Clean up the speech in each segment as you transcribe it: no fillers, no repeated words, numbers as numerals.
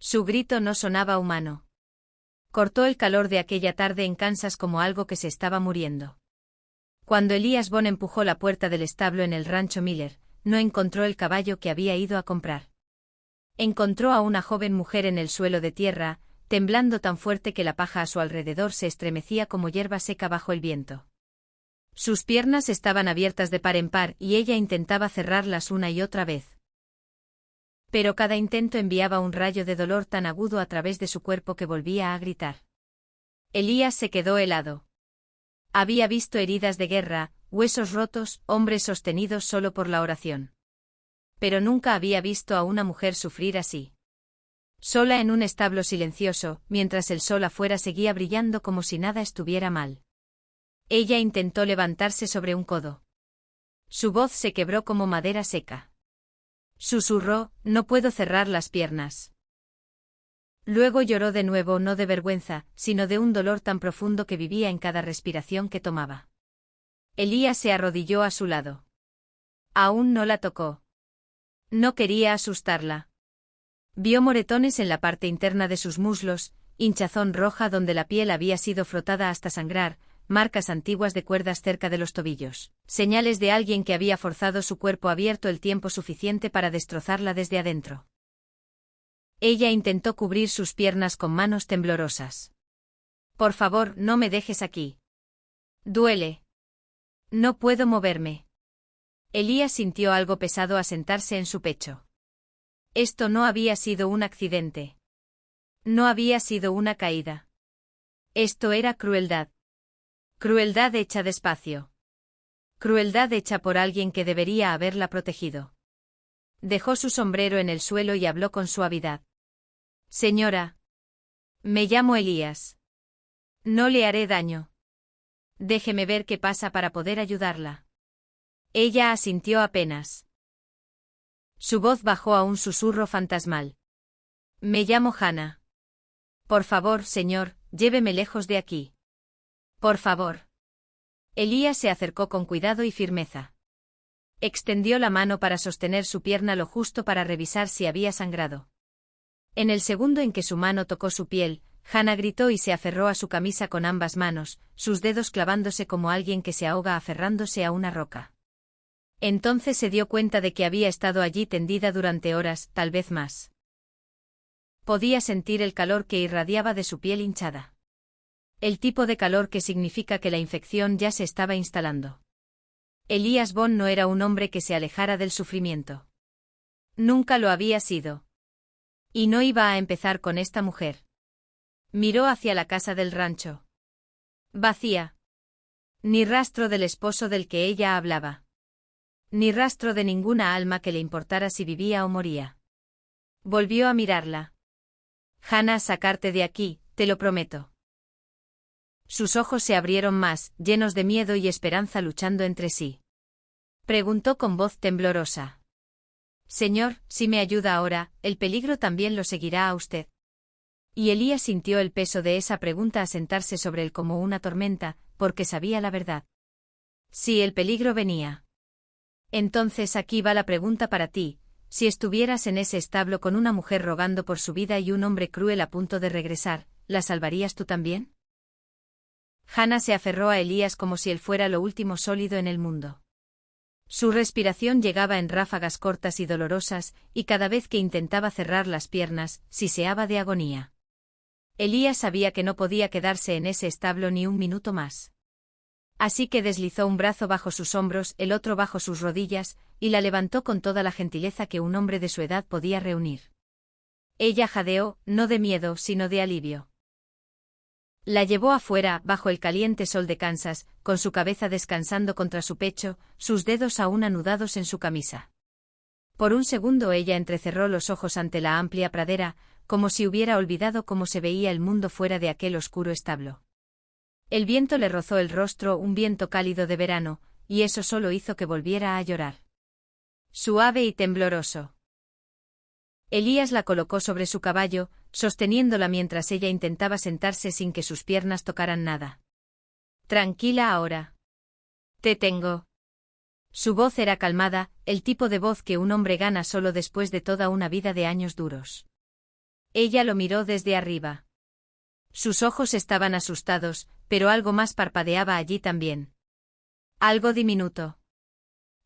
Su grito no sonaba humano. Cortó el calor de aquella tarde en Kansas como algo que se estaba muriendo. Cuando Elias Bond empujó la puerta del establo en el rancho Miller, no encontró el caballo que había ido a comprar. Encontró a una joven mujer en el suelo de tierra, temblando tan fuerte que la paja a su alrededor se estremecía como hierba seca bajo el viento. Sus piernas estaban abiertas de par en par y ella intentaba cerrarlas una y otra vez. Pero cada intento enviaba un rayo de dolor tan agudo a través de su cuerpo que volvía a gritar. Elías se quedó helado. Había visto heridas de guerra, huesos rotos, hombres sostenidos solo por la oración. Pero nunca había visto a una mujer sufrir así. Sola en un establo silencioso, mientras el sol afuera seguía brillando como si nada estuviera mal. Ella intentó levantarse sobre un codo. Su voz se quebró como madera seca. Susurró, no puedo cerrar las piernas. Luego lloró de nuevo, no de vergüenza, sino de un dolor tan profundo que vivía en cada respiración que tomaba. Elías se arrodilló a su lado. Aún no la tocó. No quería asustarla. Vio moretones en la parte interna de sus muslos, hinchazón roja donde la piel había sido frotada hasta sangrar, marcas antiguas de cuerdas cerca de los tobillos, señales de alguien que había forzado su cuerpo abierto el tiempo suficiente para destrozarla desde adentro. Ella intentó cubrir sus piernas con manos temblorosas. Por favor, no me dejes aquí. Duele. No puedo moverme. Elías sintió algo pesado asentarse en su pecho. Esto no había sido un accidente. No había sido una caída. Esto era crueldad. Crueldad hecha despacio. Crueldad hecha por alguien que debería haberla protegido. Dejó su sombrero en el suelo y habló con suavidad. Señora. Me llamo Elías. No le haré daño. Déjeme ver qué pasa para poder ayudarla. Ella asintió apenas. Su voz bajó a un susurro fantasmal. Me llamo Hannah. Por favor, señor, lléveme lejos de aquí. Por favor. Elías se acercó con cuidado y firmeza. Extendió la mano para sostener su pierna lo justo para revisar si había sangrado. En el segundo en que su mano tocó su piel, Hannah gritó y se aferró a su camisa con ambas manos, sus dedos clavándose como alguien que se ahoga aferrándose a una roca. Entonces se dio cuenta de que había estado allí tendida durante horas, tal vez más. Podía sentir el calor que irradiaba de su piel hinchada. El tipo de calor que significa que la infección ya se estaba instalando. Elías Bond no era un hombre que se alejara del sufrimiento. Nunca lo había sido. Y no iba a empezar con esta mujer. Miró hacia la casa del rancho. Vacía. Ni rastro del esposo del que ella hablaba. Ni rastro de ninguna alma que le importara si vivía o moría. Volvió a mirarla. Hannah, sacarte de aquí, te lo prometo. Sus ojos se abrieron más, llenos de miedo y esperanza luchando entre sí. Preguntó con voz temblorosa. Señor, si me ayuda ahora, el peligro también lo seguirá a usted. Y Elías sintió el peso de esa pregunta asentarse sobre él como una tormenta, porque sabía la verdad. Sí, el peligro venía. Entonces aquí va la pregunta para ti, si estuvieras en ese establo con una mujer rogando por su vida y un hombre cruel a punto de regresar, ¿la salvarías tú también? Hannah se aferró a Elías como si él fuera lo último sólido en el mundo. Su respiración llegaba en ráfagas cortas y dolorosas, y cada vez que intentaba cerrar las piernas, siseaba de agonía. Elías sabía que no podía quedarse en ese establo ni un minuto más. Así que deslizó un brazo bajo sus hombros, el otro bajo sus rodillas, y la levantó con toda la gentileza que un hombre de su edad podía reunir. Ella jadeó, no de miedo, sino de alivio. La llevó afuera, bajo el caliente sol de Kansas, con su cabeza descansando contra su pecho, sus dedos aún anudados en su camisa. Por un segundo ella entrecerró los ojos ante la amplia pradera, como si hubiera olvidado cómo se veía el mundo fuera de aquel oscuro establo. El viento le rozó el rostro, un viento cálido de verano, y eso solo hizo que volviera a llorar. Suave y tembloroso. Elías la colocó sobre su caballo, sosteniéndola mientras ella intentaba sentarse sin que sus piernas tocaran nada. Tranquila ahora. Te tengo. Su voz era calmada, el tipo de voz que un hombre gana solo después de toda una vida de años duros. Ella lo miró desde arriba. Sus ojos estaban asustados, pero algo más parpadeaba allí también. Algo diminuto.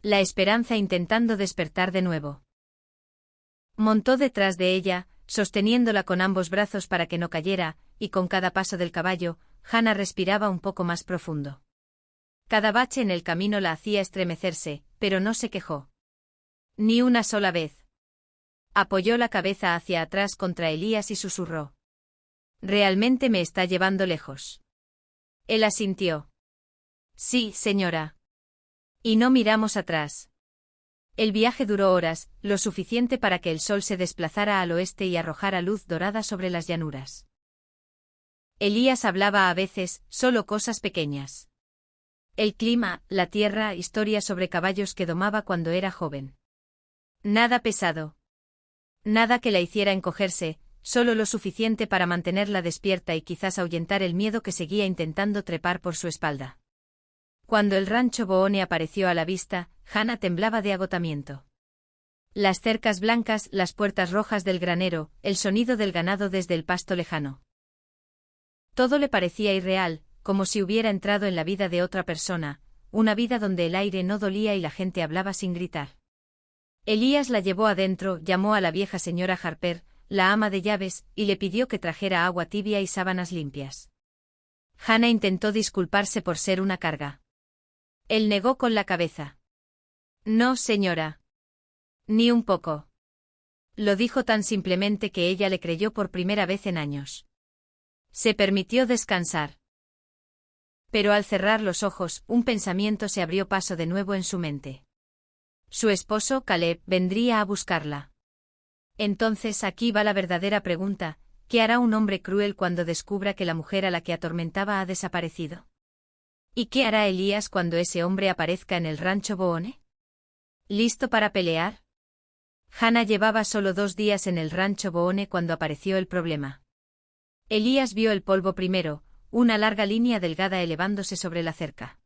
La esperanza intentando despertar de nuevo. Montó detrás de ella, sosteniéndola con ambos brazos para que no cayera, y con cada paso del caballo, Hannah respiraba un poco más profundo. Cada bache en el camino la hacía estremecerse, pero no se quejó. Ni una sola vez. Apoyó la cabeza hacia atrás contra Elías y susurró. «Realmente me está llevando lejos». Él asintió. «Sí, señora». Y no miramos atrás. El viaje duró horas, lo suficiente para que el sol se desplazara al oeste y arrojara luz dorada sobre las llanuras. Elías hablaba a veces, solo cosas pequeñas. El clima, la tierra, historias sobre caballos que domaba cuando era joven. Nada pesado. Nada que la hiciera encogerse, solo lo suficiente para mantenerla despierta y quizás ahuyentar el miedo que seguía intentando trepar por su espalda. Cuando el rancho Boone apareció a la vista, Hannah temblaba de agotamiento. Las cercas blancas, las puertas rojas del granero, el sonido del ganado desde el pasto lejano. Todo le parecía irreal, como si hubiera entrado en la vida de otra persona, una vida donde el aire no dolía y la gente hablaba sin gritar. Elías la llevó adentro, llamó a la vieja señora Harper, la ama de llaves, y le pidió que trajera agua tibia y sábanas limpias. Hannah intentó disculparse por ser una carga. Él negó con la cabeza. «No, señora. Ni un poco». Lo dijo tan simplemente que ella le creyó por primera vez en años. Se permitió descansar. Pero al cerrar los ojos, un pensamiento se abrió paso de nuevo en su mente. Su esposo, Caleb, vendría a buscarla. Entonces aquí va la verdadera pregunta: ¿qué hará un hombre cruel cuando descubra que la mujer a la que atormentaba ha desaparecido? ¿Y qué hará Elías cuando ese hombre aparezca en el rancho Boone? ¿Listo para pelear? Hannah llevaba solo 2 días en el rancho Boone cuando apareció el problema. Elías vio el polvo primero, una larga línea delgada elevándose sobre la cerca.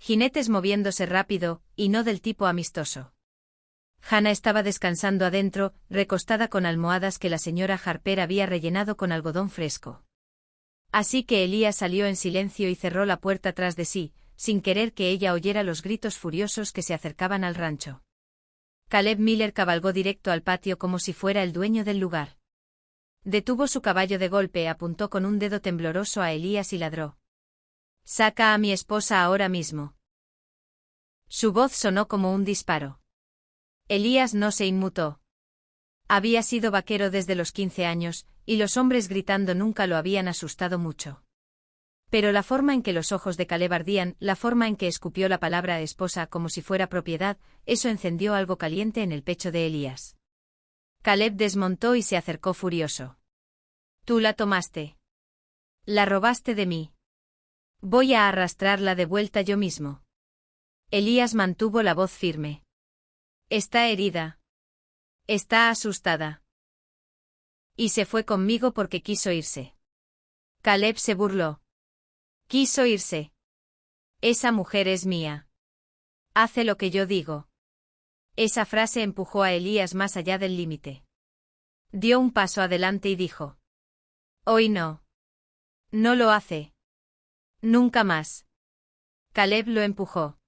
Jinetes moviéndose rápido, y no del tipo amistoso. Hannah estaba descansando adentro, recostada con almohadas que la señora Harper había rellenado con algodón fresco. Así que Elías salió en silencio y cerró la puerta tras de sí, sin querer que ella oyera los gritos furiosos que se acercaban al rancho. Caleb Miller cabalgó directo al patio como si fuera el dueño del lugar. Detuvo su caballo de golpe, apuntó con un dedo tembloroso a Elías y ladró. «Saca a mi esposa ahora mismo». Su voz sonó como un disparo. Elías no se inmutó. Había sido vaquero desde los 15 años, y los hombres gritando nunca lo habían asustado mucho. Pero la forma en que los ojos de Caleb ardían, la forma en que escupió la palabra esposa como si fuera propiedad, eso encendió algo caliente en el pecho de Elías. Caleb desmontó y se acercó furioso. «Tú la tomaste. La robaste de mí. Voy a arrastrarla de vuelta yo mismo». Elías mantuvo la voz firme. «Está herida. Está asustada. Y se fue conmigo porque quiso irse». Caleb se burló. «Quiso irse. Esa mujer es mía. Hace lo que yo digo». Esa frase empujó a Elías más allá del límite. Dio un paso adelante y dijo: «Hoy no. No lo hace. Nunca más». Caleb lo empujó.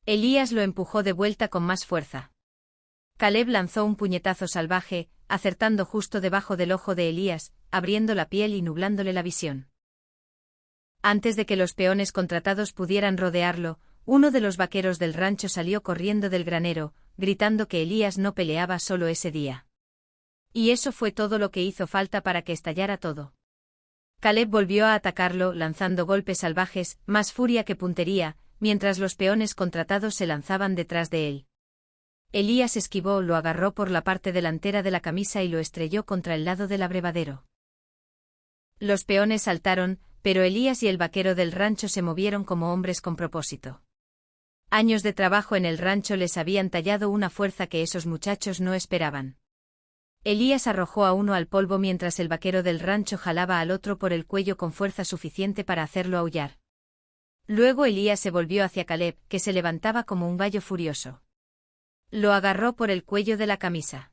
Elías lo empujó de vuelta con más fuerza. Caleb lanzó un puñetazo salvaje, acertando justo debajo del ojo de Elías, abriendo la piel y nublándole la visión. Antes de que los peones contratados pudieran rodearlo, uno de los vaqueros del rancho salió corriendo del granero, gritando que Elías no peleaba solo ese día. Y eso fue todo lo que hizo falta para que estallara todo. Caleb volvió a atacarlo, lanzando golpes salvajes, más furia que puntería, mientras los peones contratados se lanzaban detrás de él. Elías esquivó, lo agarró por la parte delantera de la camisa y lo estrelló contra el lado del abrevadero. Los peones saltaron, pero Elías y el vaquero del rancho se movieron como hombres con propósito. Años de trabajo en el rancho les habían tallado una fuerza que esos muchachos no esperaban. Elías arrojó a uno al polvo mientras el vaquero del rancho jalaba al otro por el cuello con fuerza suficiente para hacerlo aullar. Luego Elías se volvió hacia Caleb, que se levantaba como un gallo furioso. Lo agarró por el cuello de la camisa.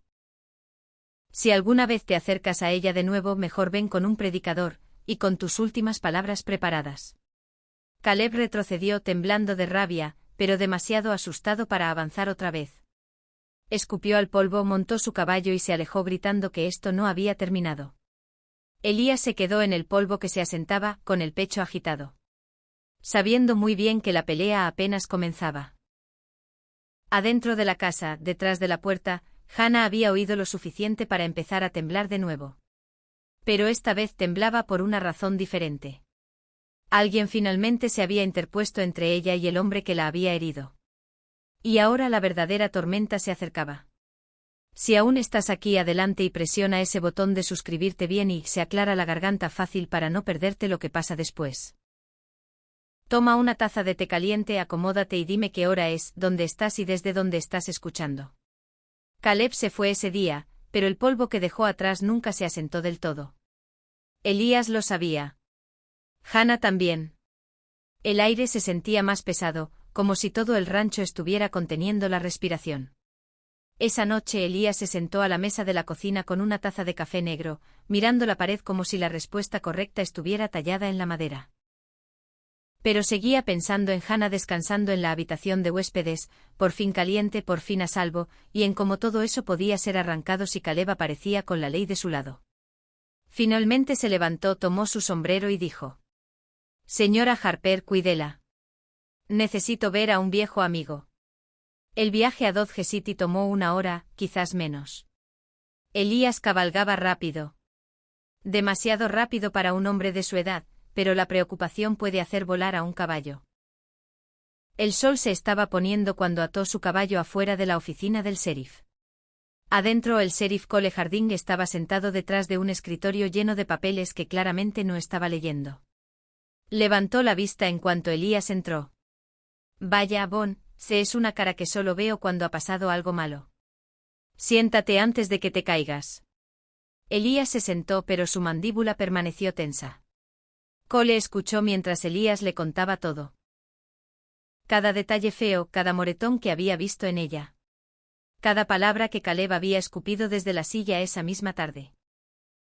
Si alguna vez te acercas a ella de nuevo, mejor ven con un predicador, y con tus últimas palabras preparadas. Caleb retrocedió temblando de rabia, pero demasiado asustado para avanzar otra vez. Escupió al polvo, montó su caballo y se alejó gritando que esto no había terminado. Elías se quedó en el polvo que se asentaba, con el pecho agitado, sabiendo muy bien que la pelea apenas comenzaba. Adentro de la casa, detrás de la puerta, Hannah había oído lo suficiente para empezar a temblar de nuevo. Pero esta vez temblaba por una razón diferente. Alguien finalmente se había interpuesto entre ella y el hombre que la había herido. Y ahora la verdadera tormenta se acercaba. Si aún estás aquí, adelante y presiona ese botón de suscribirte bien y se aclara la garganta fácil para no perderte lo que pasa después. Toma una taza de té caliente, acomódate y dime qué hora es, dónde estás y desde dónde estás escuchando. Caleb se fue ese día, pero el polvo que dejó atrás nunca se asentó del todo. Elías lo sabía. Hannah también. El aire se sentía más pesado, como si todo el rancho estuviera conteniendo la respiración. Esa noche Elías se sentó a la mesa de la cocina con una taza de café negro, mirando la pared como si la respuesta correcta estuviera tallada en la madera. Pero seguía pensando en Hannah descansando en la habitación de huéspedes, por fin caliente, por fin a salvo, y en cómo todo eso podía ser arrancado si Caleb aparecía con la ley de su lado. Finalmente se levantó, tomó su sombrero y dijo: «Señora Harper, cuídela. Necesito ver a un viejo amigo». El viaje a Dodge City tomó 1 hora, quizás menos. Elías cabalgaba rápido. Demasiado rápido para un hombre de su edad, pero la preocupación puede hacer volar a un caballo. El sol se estaba poniendo cuando ató su caballo afuera de la oficina del sheriff. Adentro el sheriff Cole Harding estaba sentado detrás de un escritorio lleno de papeles que claramente no estaba leyendo. Levantó la vista en cuanto Elías entró. «Vaya, Bon, se es una cara que solo veo cuando ha pasado algo malo. Siéntate antes de que te caigas». Elías se sentó, pero su mandíbula permaneció tensa. Cole escuchó mientras Elías le contaba todo. Cada detalle feo, cada moretón que había visto en ella. Cada palabra que Caleb había escupido desde la silla esa misma tarde.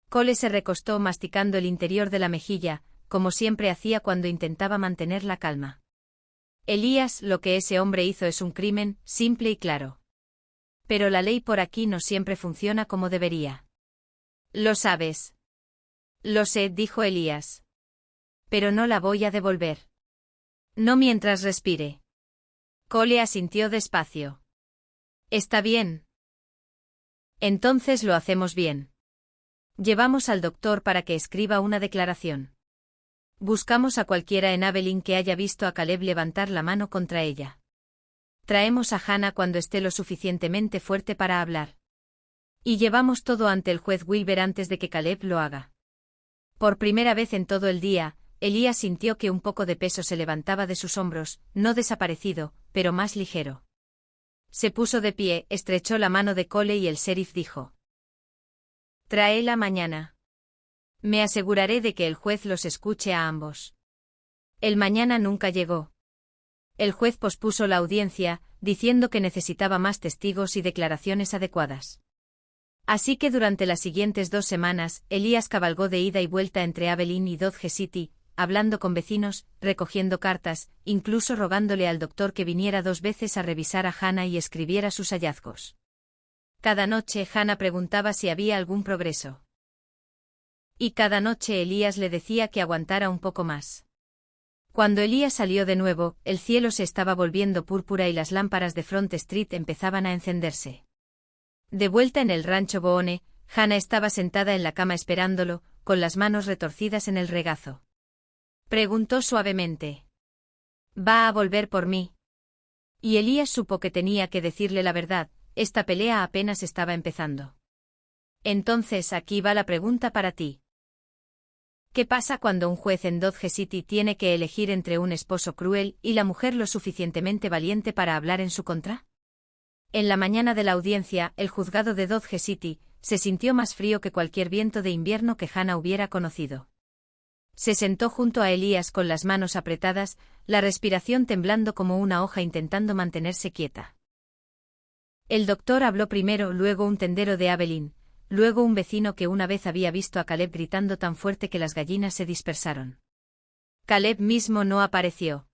Cole se recostó masticando el interior de la mejilla, como siempre hacía cuando intentaba mantener la calma. Elías, lo que ese hombre hizo es un crimen, simple y claro. Pero la ley por aquí no siempre funciona como debería. «Lo sabes». «Lo sé», dijo Elías. «Pero no la voy a devolver. No mientras respire». Cole asintió despacio. «Está bien. Entonces lo hacemos bien. Llevamos al doctor para que escriba una declaración. Buscamos a cualquiera en Abilene que haya visto a Caleb levantar la mano contra ella. Traemos a Hannah cuando esté lo suficientemente fuerte para hablar. Y llevamos todo ante el juez Wilber antes de que Caleb lo haga». Por primera vez en todo el día, Elías sintió que un poco de peso se levantaba de sus hombros, no desaparecido, pero más ligero. Se puso de pie, estrechó la mano de Cole y el sheriff dijo: «Tráela mañana. Me aseguraré de que el juez los escuche a ambos». El mañana nunca llegó. El juez pospuso la audiencia, diciendo que necesitaba más testigos y declaraciones adecuadas. Así que durante las siguientes 2 semanas, Elías cabalgó de ida y vuelta entre Abilene y Dodge City, hablando con vecinos, recogiendo cartas, incluso rogándole al doctor que viniera 2 veces a revisar a Hannah y escribiera sus hallazgos. Cada noche Hannah preguntaba si había algún progreso. Y cada noche Elías le decía que aguantara un poco más. Cuando Elías salió de nuevo, el cielo se estaba volviendo púrpura y las lámparas de Front Street empezaban a encenderse. De vuelta en el rancho Boone, Hannah estaba sentada en la cama esperándolo, con las manos retorcidas en el regazo. Preguntó suavemente: «¿Va a volver por mí?» Y Elías supo que tenía que decirle la verdad, esta pelea apenas estaba empezando. «Entonces aquí va la pregunta para ti. ¿Qué pasa cuando un juez en Dodge City tiene que elegir entre un esposo cruel y la mujer lo suficientemente valiente para hablar en su contra?» En la mañana de la audiencia, el juzgado de Dodge City se sintió más frío que cualquier viento de invierno que Hannah hubiera conocido. Se sentó junto a Elías con las manos apretadas, la respiración temblando como una hoja intentando mantenerse quieta. El doctor habló primero, luego un tendero de Abilene, luego un vecino que una vez había visto a Caleb gritando tan fuerte que las gallinas se dispersaron. Caleb mismo no apareció.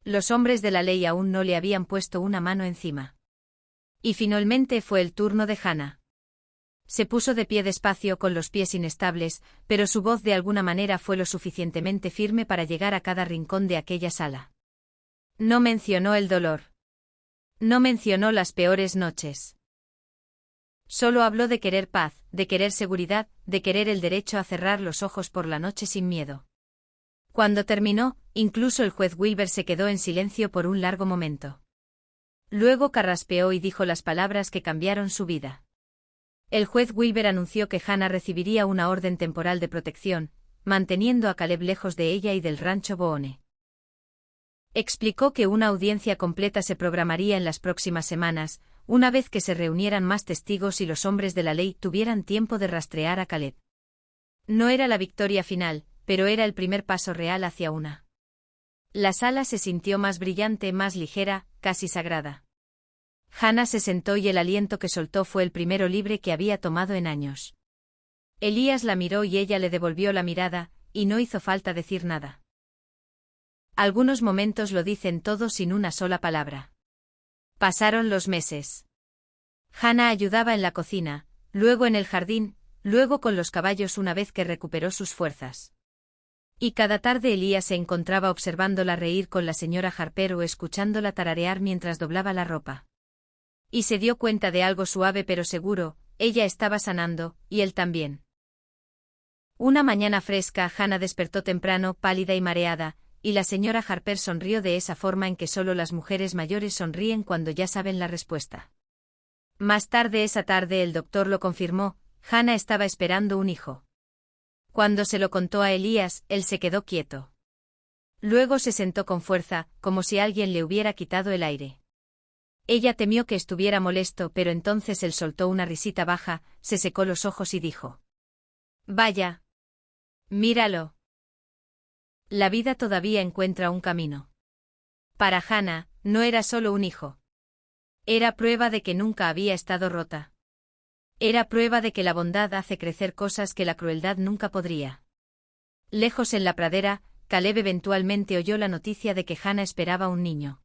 Los hombres de la ley aún no le habían puesto una mano encima. Y finalmente fue el turno de Hannah. Se puso de pie despacio con los pies inestables, pero su voz de alguna manera fue lo suficientemente firme para llegar a cada rincón de aquella sala. No mencionó el dolor. No mencionó las peores noches. Solo habló de querer paz, de querer seguridad, de querer el derecho a cerrar los ojos por la noche sin miedo. Cuando terminó, incluso el juez Wilber se quedó en silencio por un largo momento. Luego carraspeó y dijo las palabras que cambiaron su vida. El juez Wilber anunció que Hannah recibiría una orden temporal de protección, manteniendo a Caleb lejos de ella y del rancho Boone. Explicó que una audiencia completa se programaría en las próximas semanas, una vez que se reunieran más testigos y los hombres de la ley tuvieran tiempo de rastrear a Caleb. No era la victoria final, pero era el primer paso real hacia una. La sala se sintió más brillante, más ligera, casi sagrada. Hannah se sentó y el aliento que soltó fue el primero libre que había tomado en años. Elías la miró y ella le devolvió la mirada, y no hizo falta decir nada. Algunos momentos lo dicen todo sin una sola palabra. Pasaron los meses. Hannah ayudaba en la cocina, luego en el jardín, luego con los caballos una vez que recuperó sus fuerzas. Y cada tarde Elías se encontraba observándola reír con la señora Harper o escuchándola tararear mientras doblaba la ropa. Y se dio cuenta de algo suave pero seguro, ella estaba sanando, y él también. Una mañana fresca Hannah despertó temprano, pálida y mareada, y la señora Harper sonrió de esa forma en que solo las mujeres mayores sonríen cuando ya saben la respuesta. Más tarde esa tarde el doctor lo confirmó, Hannah estaba esperando un hijo. Cuando se lo contó a Elías, él se quedó quieto. Luego se sentó con fuerza, como si alguien le hubiera quitado el aire. Ella temió que estuviera molesto, pero entonces él soltó una risita baja, se secó los ojos y dijo: «Vaya. Míralo. La vida todavía encuentra un camino». Para Hannah, no era solo un hijo. Era prueba de que nunca había estado rota. Era prueba de que la bondad hace crecer cosas que la crueldad nunca podría. Lejos en la pradera, Caleb eventualmente oyó la noticia de que Hannah esperaba un niño.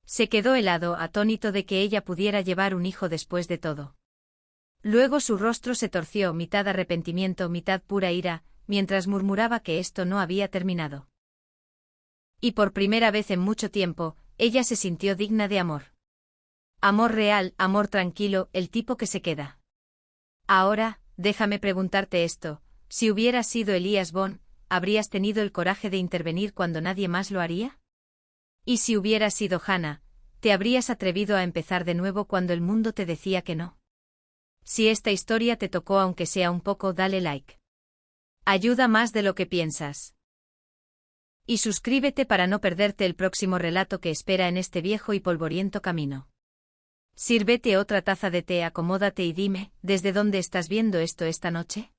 Se quedó helado, atónito de que ella pudiera llevar un hijo después de todo. Luego su rostro se torció, mitad arrepentimiento, mitad pura ira, mientras murmuraba que esto no había terminado. Y por primera vez en mucho tiempo, ella se sintió digna de amor. Amor real, amor tranquilo, el tipo que se queda. Ahora, déjame preguntarte esto, si hubieras sido Elías Bond, ¿habrías tenido el coraje de intervenir cuando nadie más lo haría? Y si hubieras sido Hannah, ¿te habrías atrevido a empezar de nuevo cuando el mundo te decía que no? Si esta historia te tocó aunque sea un poco, dale like. Ayuda más de lo que piensas. Y suscríbete para no perderte el próximo relato que espera en este viejo y polvoriento camino. Sírvete otra taza de té, acomódate y dime, ¿desde dónde estás viendo esto esta noche?